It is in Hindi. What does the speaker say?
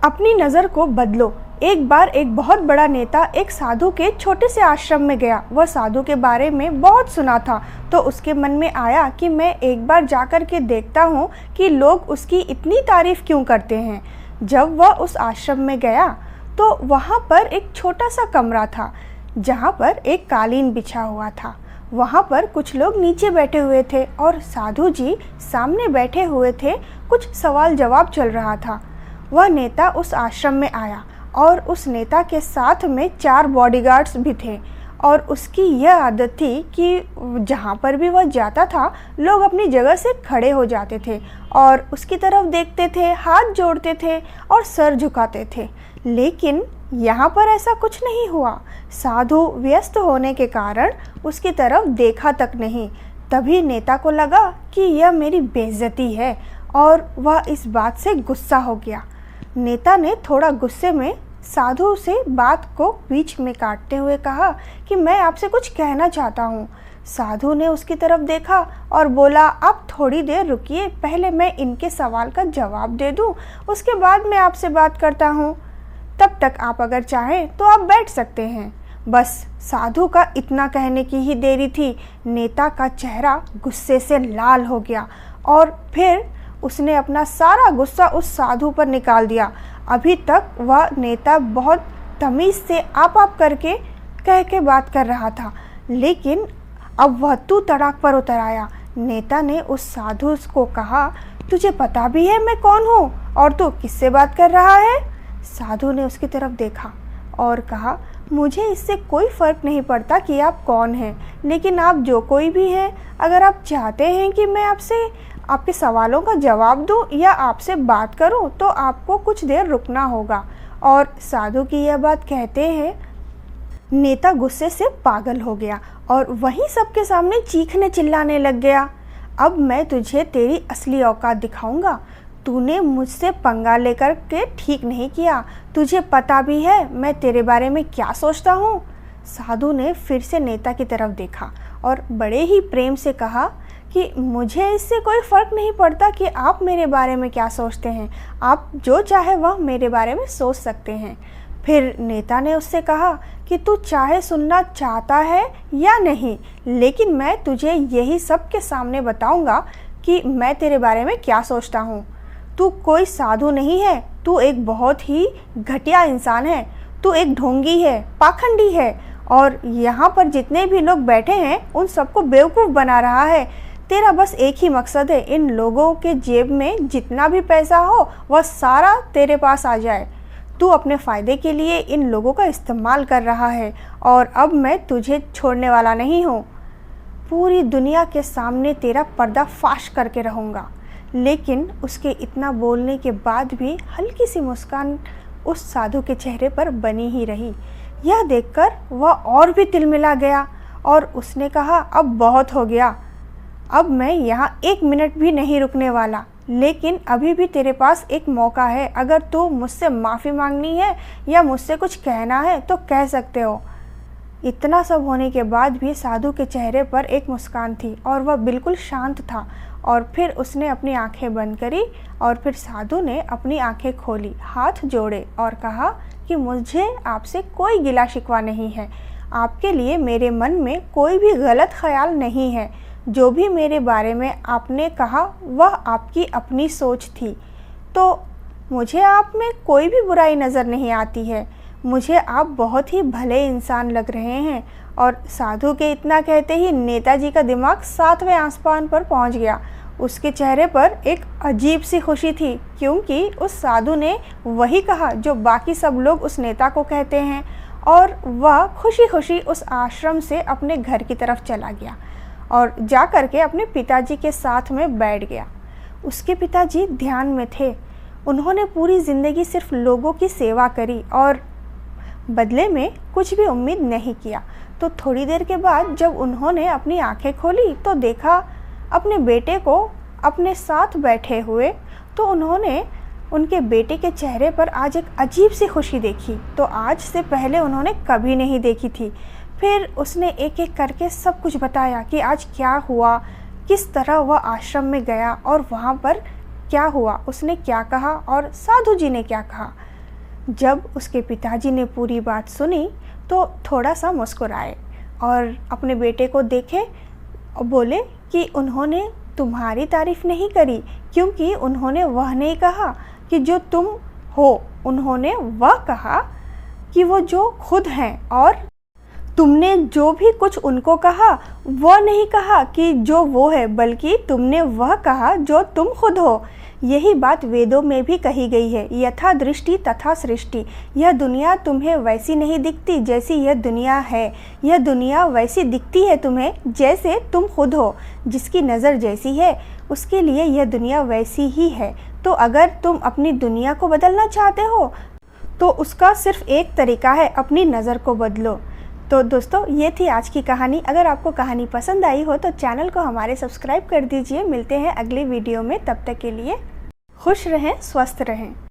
अपनी नज़र को बदलो। एक बार एक बहुत बड़ा नेता एक साधु के छोटे से आश्रम में गया। वह साधु के बारे में बहुत सुना था, तो उसके मन में आया कि मैं एक बार जाकर के देखता हूँ कि लोग उसकी इतनी तारीफ़ क्यों करते हैं। जब वह उस आश्रम में गया तो वहाँ पर एक छोटा सा कमरा था जहाँ पर एक कालीन बिछा हुआ था। वहाँ पर कुछ लोग नीचे बैठे हुए थे और साधु जी सामने बैठे हुए थे। कुछ सवाल जवाब चल रहा था। वह नेता उस आश्रम में आया और उस नेता के साथ में 4 बॉडीगार्ड्स भी थे और उसकी यह आदत थी कि जहाँ पर भी वह जाता था लोग अपनी जगह से खड़े हो जाते थे और उसकी तरफ देखते थे, हाथ जोड़ते थे और सर झुकाते थे। लेकिन यहाँ पर ऐसा कुछ नहीं हुआ। साधु व्यस्त होने के कारण उसकी तरफ देखा तक नहीं। तभी नेता को लगा कि यह मेरी बेइज्जती है और वह इस बात से गुस्सा हो गया। नेता ने थोड़ा गुस्से में साधु से बात को बीच में काटते हुए कहा कि मैं आपसे कुछ कहना चाहता हूँ। साधु ने उसकी तरफ देखा और बोला, आप थोड़ी देर रुकिए, पहले मैं इनके सवाल का जवाब दे दूँ, उसके बाद मैं आपसे बात करता हूँ। तब तक आप अगर चाहें तो आप बैठ सकते हैं। बस साधु का इतना कहने की ही देरी थी। नेता का चेहरा गुस्से से लाल हो गया और फिर उसने अपना सारा गुस्सा उस साधु पर निकाल दिया। अभी तक वह नेता बहुत तमीज़ से आप करके कह के बात कर रहा था, लेकिन अब वह तू तड़ाक पर उतर आया। नेता ने उस साधु को कहा, तुझे पता भी है मैं कौन हूँ और तू किससे बात कर रहा है? साधु ने उसकी तरफ देखा और कहा, मुझे इससे कोई फ़र्क नहीं पड़ता कि आप कौन हैं, लेकिन आप जो कोई भी हैं, अगर आप चाहते हैं कि मैं आपसे आपके सवालों का जवाब दूं या आपसे बात करूं तो आपको कुछ देर रुकना होगा। और साधु की यह बात कहते हैं नेता गुस्से से पागल हो गया और वहीं सबके सामने चीखने चिल्लाने लग गया। अब मैं तुझे तेरी असली औकात दिखाऊंगा। तूने मुझसे पंगा लेकर के ठीक नहीं किया। तुझे पता भी है मैं तेरे बारे में क्या सोचता हूँ। साधु ने फिर से नेता की तरफ देखा और बड़े ही प्रेम से कहा कि मुझे इससे कोई फ़र्क नहीं पड़ता कि आप मेरे बारे में क्या सोचते हैं। आप जो चाहे वह मेरे बारे में सोच सकते हैं। फिर नेता ने उससे कहा कि तू चाहे सुनना चाहता है या नहीं, लेकिन मैं तुझे यही सब के सामने बताऊंगा कि मैं तेरे बारे में क्या सोचता हूँ। तू कोई साधु नहीं है, तू एक बहुत ही घटिया इंसान है। तू एक ढोंगी है, पाखंडी है और यहाँ पर जितने भी लोग बैठे हैं उन सबको बेवकूफ़ बना रहा है। तेरा बस एक ही मकसद है, इन लोगों के जेब में जितना भी पैसा हो वह सारा तेरे पास आ जाए। तू अपने फ़ायदे के लिए इन लोगों का इस्तेमाल कर रहा है और अब मैं तुझे छोड़ने वाला नहीं हूँ। पूरी दुनिया के सामने तेरा पर्दा फाश करके रहूँगा। लेकिन उसके इतना बोलने के बाद भी हल्की सी मुस्कान उस साधु के चेहरे पर बनी ही रही। यह देखकर वह और भी तिलमिला गया और उसने कहा, अब बहुत हो गया। अब मैं यहाँ 1 मिनट भी नहीं रुकने वाला, लेकिन अभी भी तेरे पास एक मौका है। अगर तू मुझसे माफ़ी मांगनी है या मुझसे कुछ कहना है तो कह सकते हो। इतना सब होने के बाद भी साधु के चेहरे पर एक मुस्कान थी और वह बिल्कुल शांत था। और फिर उसने अपनी आंखें बंद करी और फिर साधु ने अपनी आंखें खोली, हाथ जोड़े और कहा कि मुझे आपसे कोई गिला शिकवा नहीं है। आपके लिए मेरे मन में कोई भी गलत ख्याल नहीं है। जो भी मेरे बारे में आपने कहा वह आपकी अपनी सोच थी, तो मुझे आप में कोई भी बुराई नज़र नहीं आती है। मुझे आप बहुत ही भले इंसान लग रहे हैं। और साधु के इतना कहते ही नेताजी का दिमाग 7वें आसमान पर पहुंच गया। उसके चेहरे पर एक अजीब सी खुशी थी, क्योंकि उस साधु ने वही कहा जो बाकी सब लोग उस नेता को कहते हैं। और वह खुशी खुशी उस आश्रम से अपने घर की तरफ चला गया और जा कर के अपने पिताजी के साथ में बैठ गया। उसके पिताजी ध्यान में थे। उन्होंने पूरी ज़िंदगी सिर्फ लोगों की सेवा करी और बदले में कुछ भी उम्मीद नहीं किया। तो थोड़ी देर के बाद जब उन्होंने अपनी आंखें खोली तो देखा अपने बेटे को अपने साथ बैठे हुए, तो उन्होंने उनके बेटे के चेहरे पर आज एक अजीब सी खुशी देखी, तो आज से पहले उन्होंने कभी नहीं देखी थी। फिर उसने एक एक करके सब कुछ बताया कि आज क्या हुआ, किस तरह वह आश्रम में गया और वहाँ पर क्या हुआ, उसने क्या कहा और साधु जी ने क्या कहा। जब उसके पिताजी ने पूरी बात सुनी तो थोड़ा सा मुस्कुराए और अपने बेटे को देखे और बोले कि उन्होंने तुम्हारी तारीफ़ नहीं करी, क्योंकि उन्होंने वह नहीं कहा कि जो तुम हो, उन्होंने वह कहा कि वो जो खुद हैं, और तुमने जो भी कुछ उनको कहा वह नहीं कहा कि जो वो है, बल्कि तुमने वह कहा जो तुम खुद हो। यही बात वेदों में भी कही गई है, यथा दृष्टि तथा सृष्टि। यह दुनिया तुम्हें वैसी नहीं दिखती जैसी यह दुनिया है, यह दुनिया वैसी दिखती है तुम्हें जैसे तुम खुद हो। जिसकी नज़र जैसी है उसके लिए यह दुनिया वैसी ही है। तो अगर तुम अपनी दुनिया को बदलना चाहते हो तो उसका सिर्फ एक तरीका है, अपनी नज़र को बदलो। तो दोस्तों, ये थी आज की कहानी। अगर आपको कहानी पसंद आई हो तो चैनल को हमारे सब्सक्राइब कर दीजिए। मिलते हैं अगले वीडियो में, तब तक के लिए खुश रहें, स्वस्थ रहें।